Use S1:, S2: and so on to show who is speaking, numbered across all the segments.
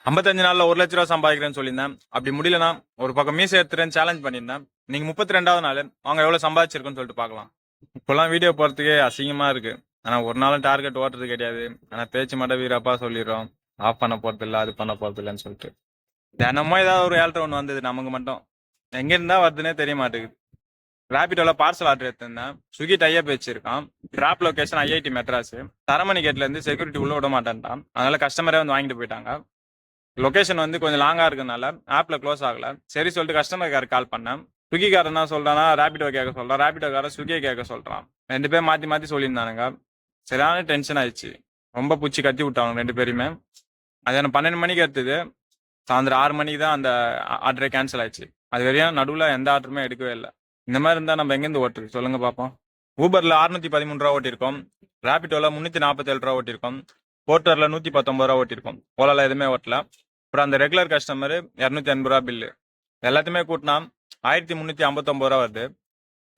S1: 55 நாள்ல 1,00,000 ரூபா சம்பாதிக்கிறேன்னு சொல்லியிருந்தேன். அப்படி முடியலன்னா ஒரு பக்கம் மீசை எடுத்துறேன்னு சேலஞ்ச் பண்ணியிருந்தேன். இன்னைக்கு 32வது நாள் அவங்க எவ்வளவு சம்பாதிச்சிருக்குன்னு சொல்லிட்டு பார்க்கலாம். இப்பெல்லாம் வீடியோ போறதுக்கே அசிங்கமா இருக்கு. ஆனா ஒரு நாளும் டார்கெட் ஓட்டுறது கிடையாது. ஆனா பேச்சு மட்டும் வீரப்பா சொல்லிடுறோம். ஆஃப் பண்ண போறது இல்ல, அது பண்ண போறது இல்லைன்னு சொல்லிட்டு தினமும் ஏதாவது ஒரு ஏழ்ரை ஒன்று வந்தது நமக்கு மட்டும். எங்க இருந்தா வருதுன்னே தெரிய மாட்டேங்குது. ரேபிடோல பார்சல் ஆர்டர் எடுத்திருந்தேன். ஸ்விக்கி டைப் வச்சிருக்கான். Drop location IIT Madras. Taramani கேட்ல இருந்து செக்யூரிட்டி உள்ள விட மாட்டேன்ட்டான். அதனால கஸ்டமரே வந்து வாங்கிட்டு போயிட்டாங்க. லொகேஷன் வந்து கொஞ்சம் லாங்கா இருக்கனால ஆப்ல க்ளோஸ் ஆகல. சரி சொல்லிட்டு கஸ்டமர் கேர் கால் பண்ணேன். ஸ்விக்கிக்காரன் தான் சொல்றானா ரேபிடோ கேட்க சொல்றான், ரேபிடோக்காரன் ஸ்விக்கியை கேட்க சொல்றான். 2 பேரும் மாத்தி மாத்தி சொல்லியிருந்தானுங்க. சரியான டென்ஷன் ஆயிடுச்சு. ரொம்ப பூச்சி கத்தி விட்டாங்க 2 பேருமே. அது எனக்கு 12 மணிக்கு எடுத்தது. சாயந்தரம் 6 மணிக்கு தான் அந்த ஆர்டரே கேன்சல் ஆயிடுச்சு. அது வரையும் நடுவில் எந்த ஆர்டருமே எடுக்கவே இல்லை. இந்த மாதிரி இருந்தா நம்ம எங்கேருந்து ஓட்டுறது சொல்லுங்க பார்ப்போம். ஊபர்ல 613 ரூபா ஓட்டிருக்கோம். ரேபிடோல 347 ரூபா ஓட்டிருக்கோம். போர்ட்டர்ல 119 ரூபா ஓட்டிருக்கோம். ஓலால எதுவுமே ஓட்டல. அப்புறம் அந்த ரெகுலர் கஸ்டமர் 280 ரூபா பில்லு. எல்லாத்தையுமே கூட்டினா 1359 ரூபா வருது.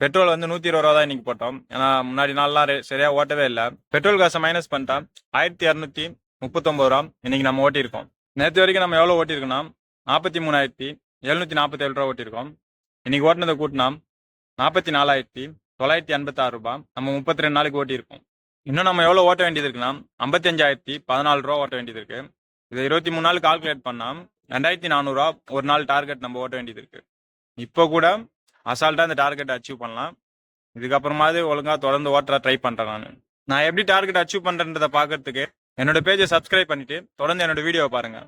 S1: பெட்ரோல் வந்து 120 ரூபா தான் இன்னைக்கு போட்டோம். ஏன்னா முன்னாடி நாள்லாம் சரியா ஓட்டவே இல்லை. பெட்ரோல் காசை மைனஸ் பண்ணிட்டா 1239 ரூபா இன்னைக்கு நம்ம ஓட்டியிருக்கோம். நேற்று வரைக்கும் நம்ம எவ்வளோ ஓட்டியிருக்கோம்னா 43,747 ரூபா ஓட்டியிருக்கோம். இன்னைக்கு ஓட்டினதை கூட்டினா 44,986 ரூபாய். நம்ம 32 நாளைக்கு ஓட்டியிருக்கோம். இன்னும் நம்ம எவ்வளோ ஓட்ட வேண்டியது இருக்குன்னா 55,014 ரூபா ஓட்ட வேண்டியது இருக்கு. இதை 23 நாள் கால்குலேட் பண்ணா 2,400 ரூபா ஒரு நாள் டார்கெட் நம்ம ஓட்ட வேண்டியது இருக்கு. இப்போ கூட அசால்ட்டா இந்த டார்கெட் அச்சீவ் பண்ணலாம். இதுக்கப்புறமாவது ஒழுங்கா தொடர்ந்து ஓட்ட ட்ரை பண்றேன். நான் எப்படி டார்கெட் அச்சீவ் பண்றேன்றதை பாக்குறதுக்கு என்னோட பேஜை சப்ஸ்கிரைப் பண்ணிட்டு தொடர்ந்து என்னோட வீடியோவை பாருங்க.